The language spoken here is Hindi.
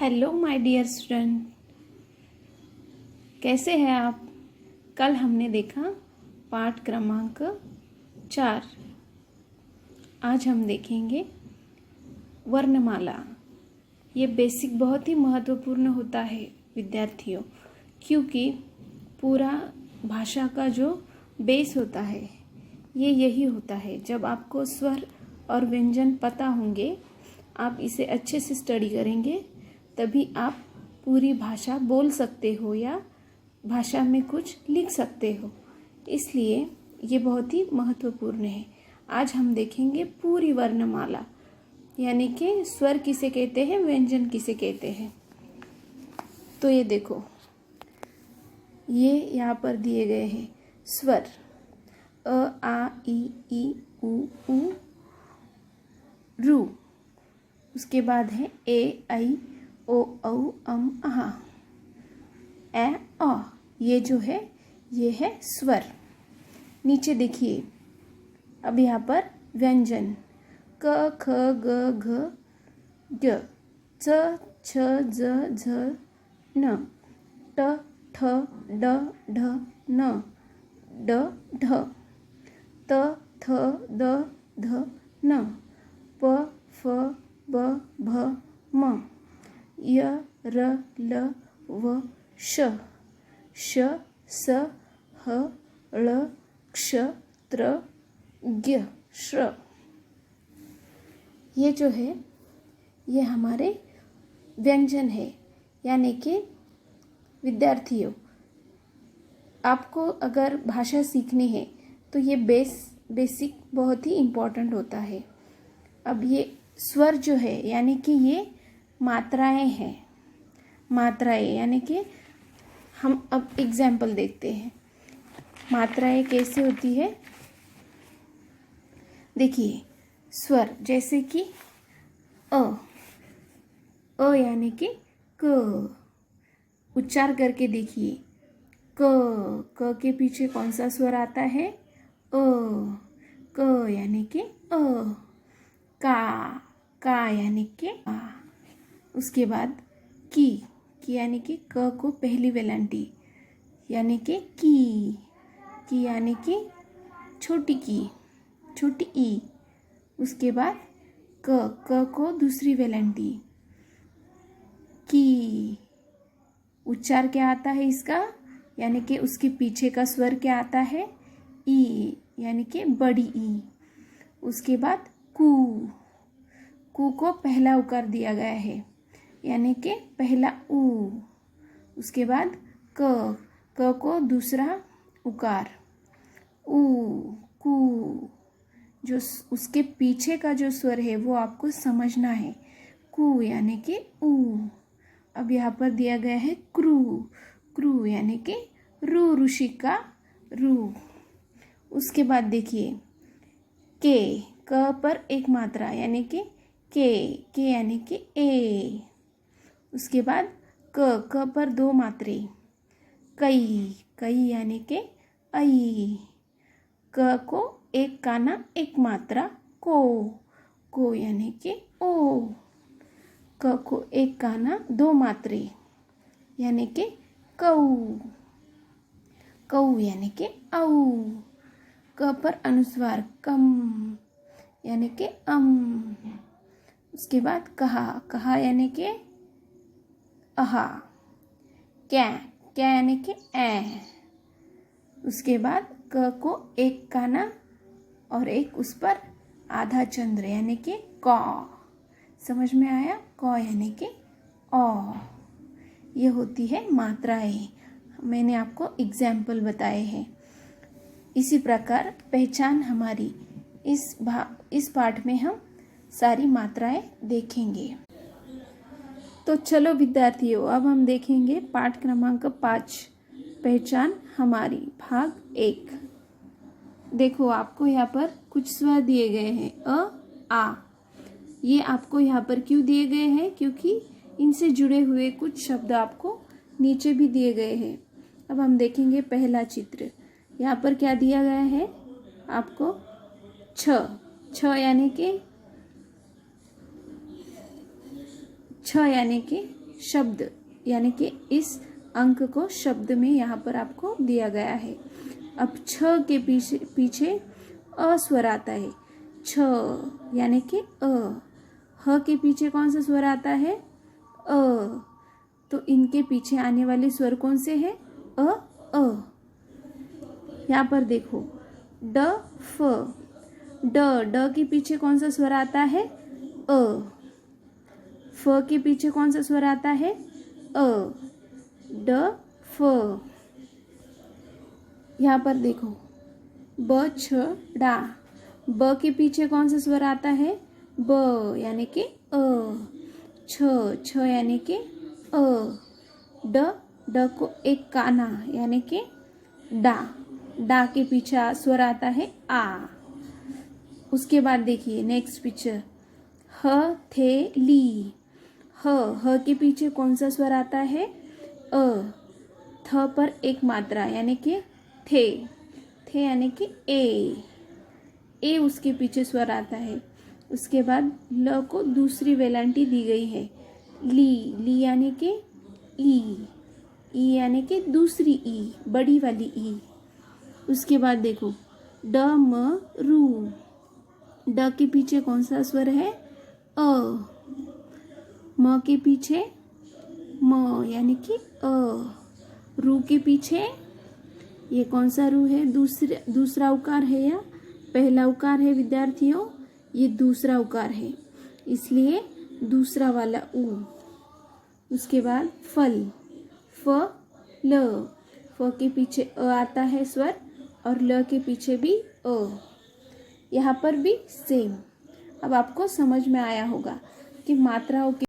हेलो माय डियर स्टूडेंट, कैसे हैं आप। कल हमने देखा पाठ क्रमांक 4। आज हम देखेंगे वर्णमाला। ये बेसिक बहुत ही महत्वपूर्ण होता है विद्यार्थियों, क्योंकि पूरा भाषा का जो बेस होता है ये यही होता है। जब आपको स्वर और व्यंजन पता होंगे, आप इसे अच्छे से स्टडी करेंगे, तभी आप पूरी भाषा बोल सकते हो या भाषा में कुछ लिख सकते हो। इसलिए ये बहुत ही महत्वपूर्ण है। आज हम देखेंगे पूरी वर्णमाला, यानी कि स्वर किसे कहते हैं, व्यंजन किसे कहते हैं। तो ये देखो, ये यहाँ पर दिए गए हैं स्वर अ, आ, ई, उ, रू। उसके बाद है ए, ऐ, ओ, औ, अहा, ए, अ। ये जो है ये है स्वर। नीचे देखिए, अब यहाँ पर व्यंजन क, ख, ग, घ, ग, च, छ, ज, झ, न, ट, ठ, ड, ढ, न, ड, ढ, त, थ, द, ध, न, प, फ, ब, भ, म, य, र, ल, व, श, श, स, ह, ळ, क्ष, त्र, ज्ञ, श्र। ये जो है ये हमारे व्यंजन है। यानी कि विद्यार्थियों, आपको अगर भाषा सीखनी है तो ये बेसिक बहुत ही इम्पोर्टेंट होता है। अब ये स्वर जो है यानी कि ये मात्राएं हैं। मात्राएं यानी कि हम अब एग्जाम्पल देखते हैं मात्राएं कैसे होती है। देखिए, स्वर जैसे कि अ यानी कि क। उच्चार करके देखिए, क के पीछे कौन सा स्वर आता है, अ। क यानी कि अ। का यानी कि आ। उसके बाद की यानी कि क को पहली वेलांटी यानी कि की यानी कि छोटी ई। उसके बाद क को दूसरी वेलांटी की। उच्चार क्या आता है इसका, यानी कि उसके पीछे का स्वर क्या आता है, ई यानी कि बड़ी ई। उसके बाद कू को पहला उकार दिया गया है यानी कि पहला ऊ। उसके बाद क को दूसरा उकार ऊ, कू। जो उसके पीछे का जो स्वर है वो आपको समझना है, कू यानी कि ऊ। अब यहाँ पर दिया गया है क्रू यानी कि रू, ऋषि का रू। उसके बाद देखिए, क पर एक मात्रा यानी कि के यानी कि ए। उसके बाद क पर दो मात्रे कई यानी कि आई। क को एक काना एक मात्रा को यानी कि ओ। क को एक काना दो मात्रे यानी कि कऊ यानी कि औ। क पर अनुस्वार कम यानी कि अम। उसके बाद कहा यानी कि अहा। क्या यानी कि ए। उसके बाद क को एक काना और एक उस पर आधा चंद्र यानी कि क। समझ में आया, क यानी कि ओ। ये होती है मात्राएं। मैंने आपको एग्जाम्पल बताए हैं। इसी प्रकार पहचान हमारी इस पाठ में हम सारी मात्राएं देखेंगे। तो चलो विद्यार्थियों, अब हम देखेंगे पाठ क्रमांक 5, पहचान हमारी, भाग 1। देखो, आपको यहाँ पर कुछ स्वर दिए गए हैं अ, आ। ये आपको यहाँ पर क्यों दिए गए हैं, क्योंकि इनसे जुड़े हुए कुछ शब्द आपको नीचे भी दिए गए हैं। अब हम देखेंगे पहला चित्र। यहाँ पर क्या दिया गया है आपको, छ यानी कि शब्द, यानी कि इस अंक को शब्द में यहाँ पर आपको दिया गया है। अब छ के पीछे अ स्वर आता है, छ यानी कि अ। ह के पीछे कौन सा स्वर आता है, अ। तो इनके पीछे आने वाले स्वर कौन से हैं, अ अ। यहाँ पर देखो ड फ, ड के पीछे कौन सा स्वर आता है, अ। फ के पीछे कौन सा स्वर आता है, अ। ड फ। यहाँ पर देखो ब छ डा, ब के पीछे कौन सा स्वर आता है, ब यानी कि अ। छ यानी कि अ। ड को एक काना यानी कि डा, डा के पीछे स्वर आता है आ। उसके बाद देखिए नेक्स्ट पिक्चर, ह थे ली, ह के पीछे कौन सा स्वर आता है, अ। थ पर एक मात्रा यानी कि थे यानी कि ए उसके पीछे स्वर आता है। उसके बाद ल को दूसरी वेलांटी दी गई है, ली यानी कि ई यानी कि दूसरी ई, बड़ी वाली ई। उसके बाद देखो ड म रू, ड के पीछे कौन सा स्वर है, अ। म के पीछे म यानी कि अ। रू के पीछे ये कौन सा रू है, दूसरा उकार है या पहला उकार है विद्यार्थियों, ये दूसरा उकार है, इसलिए दूसरा वाला ऊ। उसके बाद फल, फ ल, फ के पीछे अ आता है स्वर और ल के पीछे भी अ। यहाँ पर भी सेम। अब आपको समझ में आया होगा कि मात्राओं के